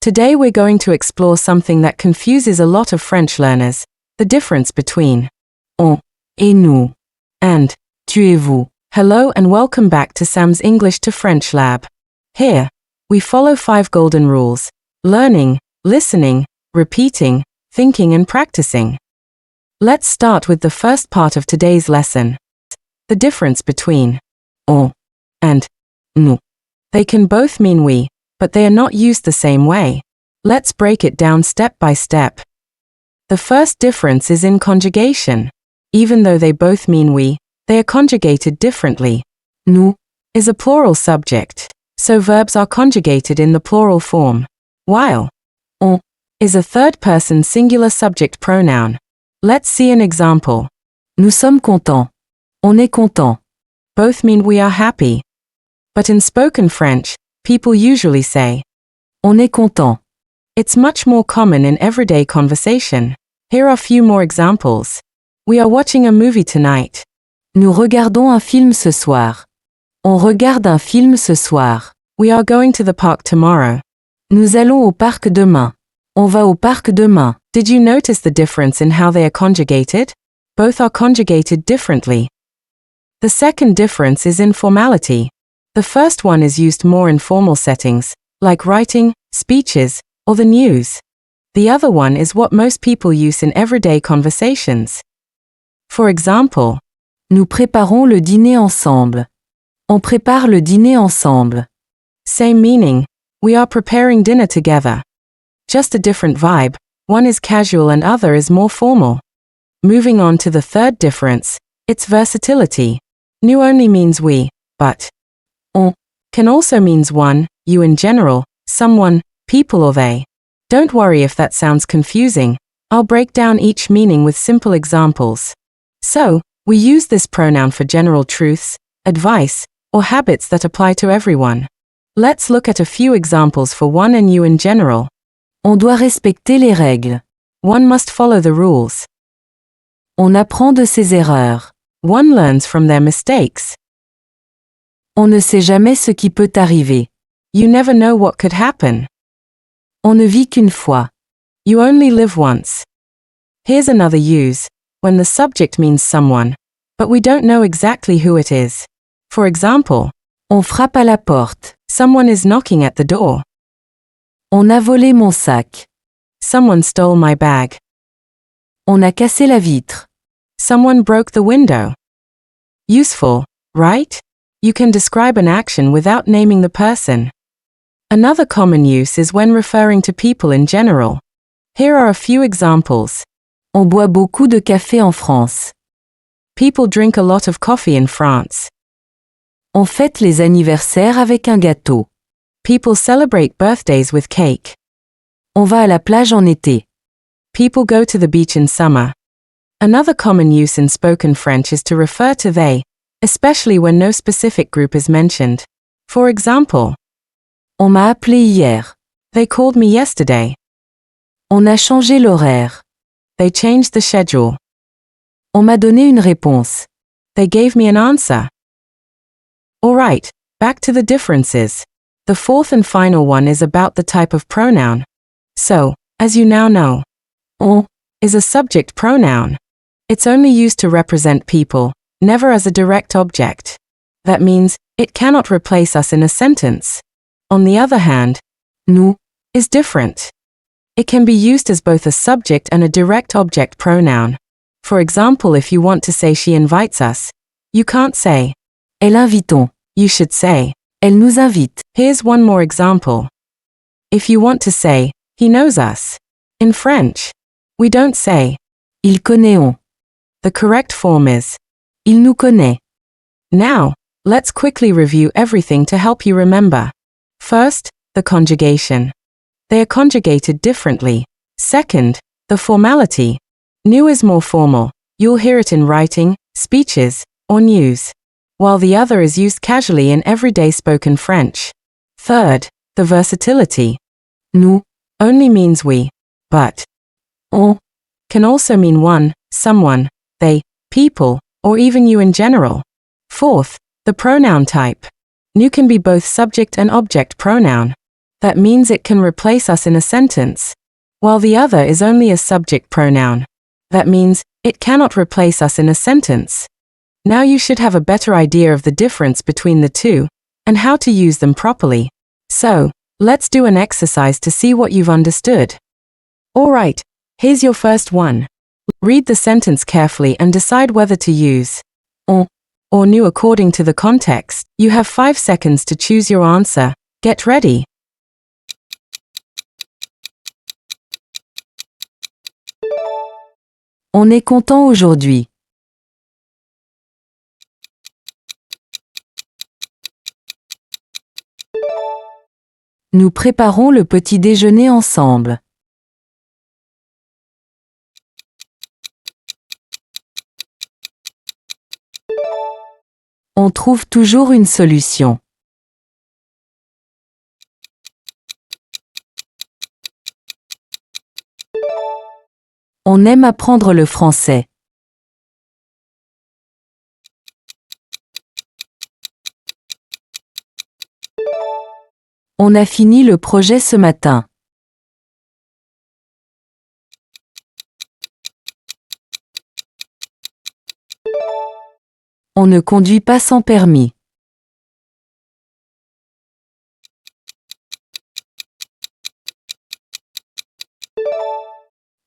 Today we're going to explore something that confuses a lot of French learners, the difference between on et nous and tu et vous. Hello and welcome back to Sam's English to French Lab. Here, we follow 5 golden rules: learning, listening, repeating, thinking and practicing. Let's start with the first part of today's lesson. The difference between on and nous. They can both mean we, but they are not used the same way. Let's break it down step by step. The first difference is in conjugation. Even though they both mean we, they are conjugated differently. Nous is a plural subject, so verbs are conjugated in the plural form, while on is a third-person singular subject pronoun. Let's see an example. Nous sommes contents. On est content. Both mean we are happy. But in spoken French, people usually say on est content. It's much more common in everyday conversation. Here are few more examples. We are watching a movie tonight. Nous regardons un film ce soir. On regarde un film ce soir. We are going to the park tomorrow. Nous allons au parc demain. On va au parc demain. Did you notice the difference in how they are conjugated? Both are conjugated differently. The second difference is in formality. The first one is used more in formal settings, like writing, speeches, or the news. The other one is what most people use in everyday conversations. For example, nous préparons le dîner ensemble. On prépare le dîner ensemble. Same meaning, we are preparing dinner together. Just a different vibe, one is casual and other is more formal. Moving on to the third difference, it's versatility. Nous only means we, but on can also means one, you in general, someone, people or they. Don't worry if that sounds confusing. I'll break down each meaning with simple examples. So, we use this pronoun for general truths, advice, or habits that apply to everyone. Let's look at a few examples for one and you in general. On doit respecter les règles. One must follow the rules. On apprend de ses erreurs. One learns from their mistakes. On ne sait jamais ce qui peut arriver. You never know what could happen. On ne vit qu'une fois. You only live once. Here's another use, when the subject means someone, but we don't know exactly who it is. For example, on frappe à la porte. Someone is knocking at the door. On a volé mon sac. Someone stole my bag. On a cassé la vitre. Someone broke the window. Useful, right? You can describe an action without naming the person. Another common use is when referring to people in general. Here are a few examples. On boit beaucoup de café en France. People drink a lot of coffee in France. On fête les anniversaires avec un gâteau. People celebrate birthdays with cake. On va à la plage en été. People go to the beach in summer. Another common use in spoken French is to refer to they, especially when no specific group is mentioned. For example, on m'a appelé hier. They called me yesterday. On a changé l'horaire. They changed the schedule. On m'a donné une réponse. They gave me an answer. Alright, back to the differences. The fourth and final one is about the type of pronoun. So, as you now know, on is a subject pronoun. It's only used to represent people, never as a direct object. That means, it cannot replace us in a sentence. On the other hand, nous is different. It can be used as both a subject and a direct object pronoun. For example, if you want to say she invites us, you can't say elle invitons. You should say elle nous invite. Here's one more example. If you want to say he knows us, in French, we don't say il connaît on. The correct form is il nous connaît. Now, let's quickly review everything to help you remember. First, the conjugation. They are conjugated differently. Second, the formality. Nous is more formal. You'll hear it in writing, speeches, or news, while the other is used casually in everyday spoken French. Third, the versatility. Nous only means we, but on can also mean one, someone, they, people, or even you in general. Fourth, the pronoun type. Nous can be both subject and object pronoun. That means it can replace us in a sentence, while the other is only a subject pronoun. That means it cannot replace us in a sentence. Now you should have a better idea of the difference between the two and how to use them properly. So, let's do an exercise to see what you've understood. Alright, here's your first one. Read the sentence carefully and decide whether to use on or nous according to the context. You have 5 seconds to choose your answer. Get ready. On est content aujourd'hui. Nous préparons le petit déjeuner ensemble. On trouve toujours une solution. On aime apprendre le français. On a fini le projet ce matin. On ne conduit pas sans permis.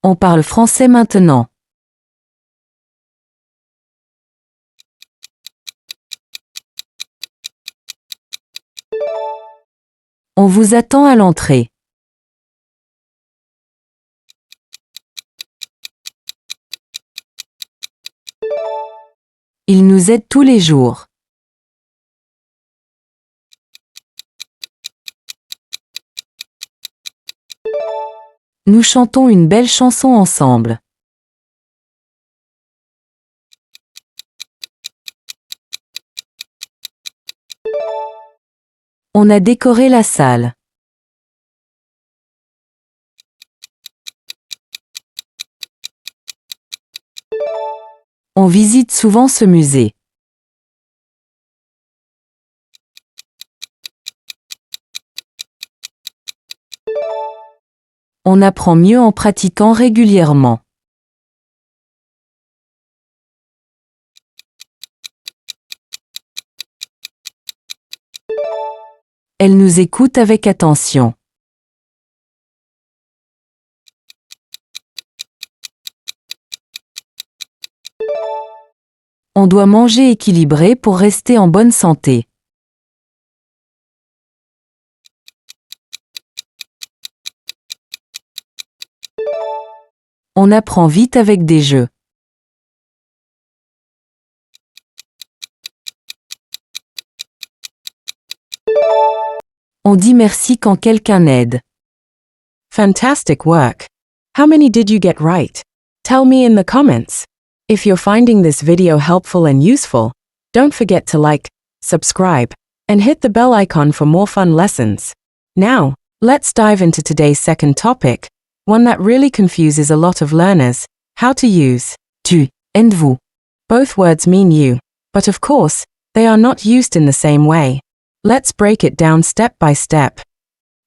On parle français maintenant. On vous attend à l'entrée. Il nous aide tous les jours. Nous chantons une belle chanson ensemble. On a décoré la salle. On visite souvent ce musée. On apprend mieux en pratiquant régulièrement. Elle nous écoute avec attention. On doit manger équilibré pour rester en bonne santé. On apprend vite avec des jeux. On dit merci quand quelqu'un aide. Fantastic work! How many did you get right? Tell me in the comments. If you're finding this video helpful and useful, don't forget to like, subscribe, and hit the bell icon for more fun lessons. Now, let's dive into today's second topic, one that really confuses a lot of learners: how to use tu and vous. Both words mean you, but of course, they are not used in the same way. Let's break it down step by step.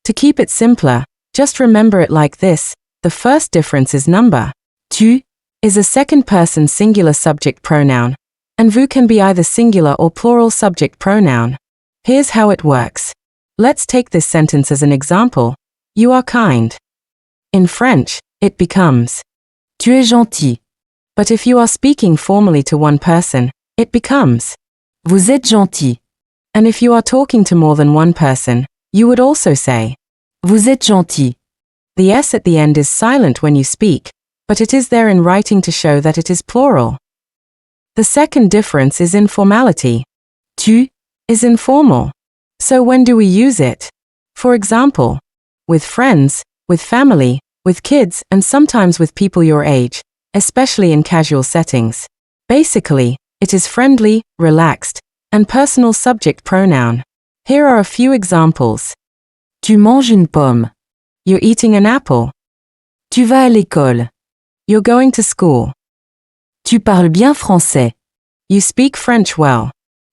To keep it simpler, just remember it like this: the first difference is number. Tu is a second-person singular subject pronoun, and vous can be either singular or plural subject pronoun. Here's how it works. Let's take this sentence as an example. You are kind. In French, it becomes tu es gentil. But if you are speaking formally to one person, it becomes vous êtes gentil. And if you are talking to more than one person, you would also say vous êtes gentil. The S at the end is silent when you speak, but it is there in writing to show that it is plural. The second difference is informality. Tu is informal. So when do we use it? For example, with friends, with family, with kids, and sometimes with people your age, especially in casual settings. Basically, it is friendly, relaxed, and personal subject pronoun. Here are a few examples. Tu manges une pomme. You're eating an apple. Tu vas à l'école. You're going to school. Tu parles bien français. You speak French well.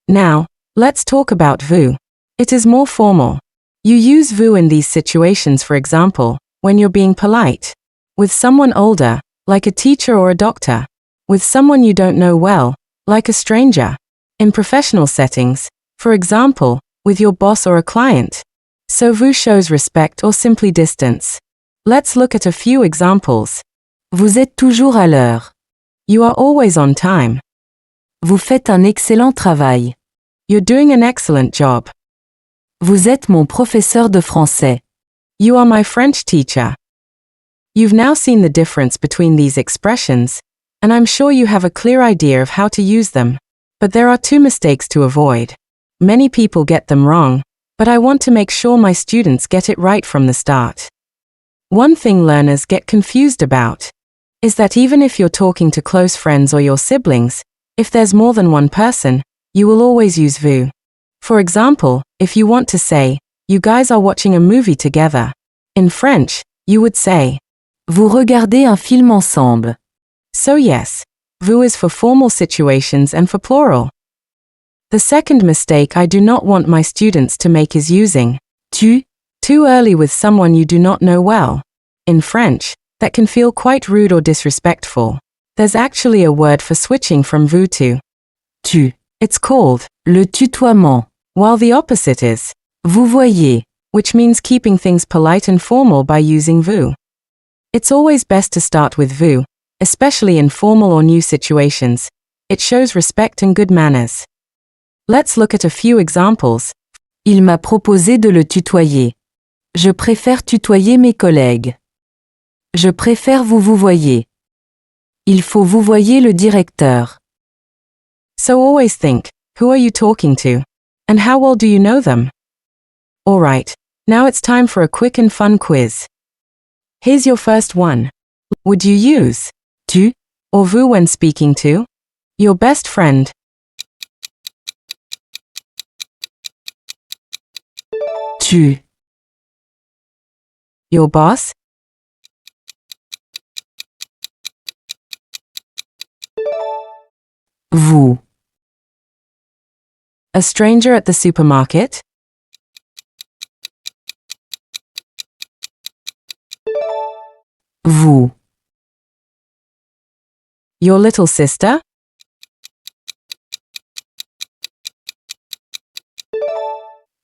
Now, let's talk about vous. It is more formal. You use vous in these situations, for example, when you're being polite. With someone older, like a teacher or a doctor. With someone you don't know well, like a stranger. In professional settings, for example, with your boss or a client. So vous shows respect or simply distance. Let's look at a few examples. Vous êtes toujours à l'heure. You are always on time. Vous faites un excellent travail. You're doing an excellent job. Vous êtes mon professeur de français. You are my French teacher. You've now seen the difference between these expressions, and I'm sure you have a clear idea of how to use them. But there are two mistakes to avoid. Many people get them wrong, but I want to make sure my students get it right from the start. One thing learners get confused about is that even if you're talking to close friends or your siblings, if there's more than one person, you will always use vous. For example, if you want to say, you guys are watching a movie together. In French, you would say, Vous regardez un film ensemble. So yes, vous is for formal situations and for plural. The second mistake I do not want my students to make is using tu too early with someone you do not know well. In French, that can feel quite rude or disrespectful. There's actually a word for switching from vous to Tu. It's called Le tutoiement. While the opposite is Vouvoyer. which means keeping things polite and formal by using vous. It's always best to start with vous, especially in formal or new situations. It shows respect and good manners. Let's look at a few examples. Il m'a proposé de le tutoyer. Je préfère tutoyer mes collègues. Je préfère vous vouvoyer. Il faut vouvoyer le directeur. So always think, who are you talking to? And how well do you know them? Alright, now it's time for a quick and fun quiz. Here's your first one. Would you use tu or vous when speaking to your best friend? Tu. Your boss? Vous. A stranger at the supermarket? Vous. Your little sister?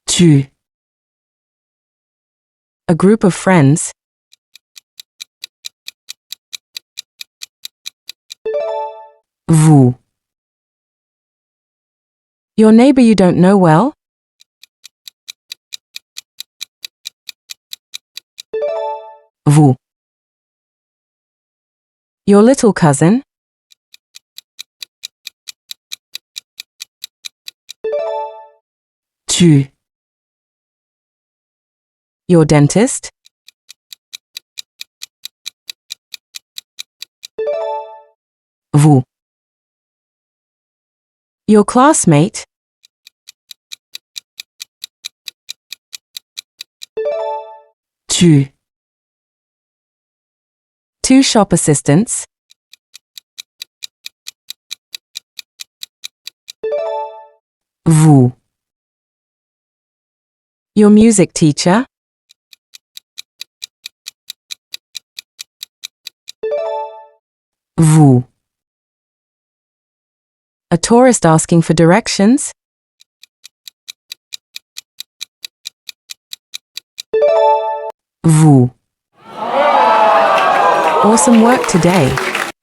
Tu. A group of friends? Vous. Your neighbor you don't know well? Vous. Your little cousin? Tu. Your dentist? Vous. Your classmate? Tu. Two shop assistants? Vous. Your music teacher? Vous. A tourist asking for directions? Vous. Awesome work today.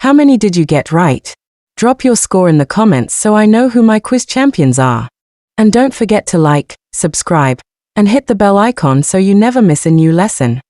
How many did you get right? Drop your score in the comments so I know who my quiz champions are. And don't forget to like, subscribe, and hit the bell icon so you never miss a new lesson.